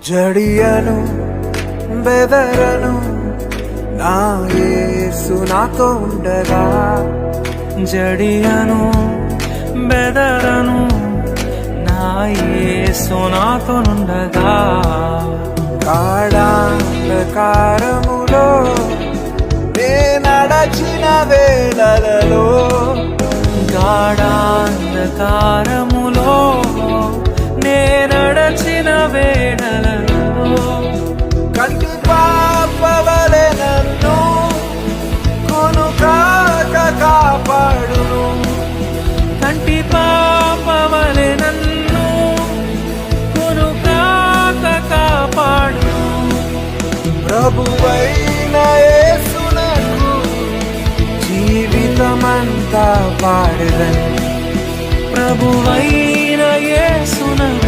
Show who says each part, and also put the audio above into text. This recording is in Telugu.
Speaker 1: జడియను బెదరను నా యేసు నాతో ఉండగా,
Speaker 2: జడియను బెదరను నా యేసు నాతోనుండగా,
Speaker 1: గాఢాంధకారములో నే నడచిన వేళలలో,
Speaker 2: గాఢాంధకారములో నే నడచిన వేళలలో,
Speaker 1: కంటి పాపవలె నన్ను కొనుకాక కాపాడును,
Speaker 2: కంటి పాపవలె నన్ను కొనుకాక కాపాడు,
Speaker 1: ప్రభువైన యేసునకు జీవితమంతా పాడెదను,
Speaker 2: ప్రభువైన యేసునకు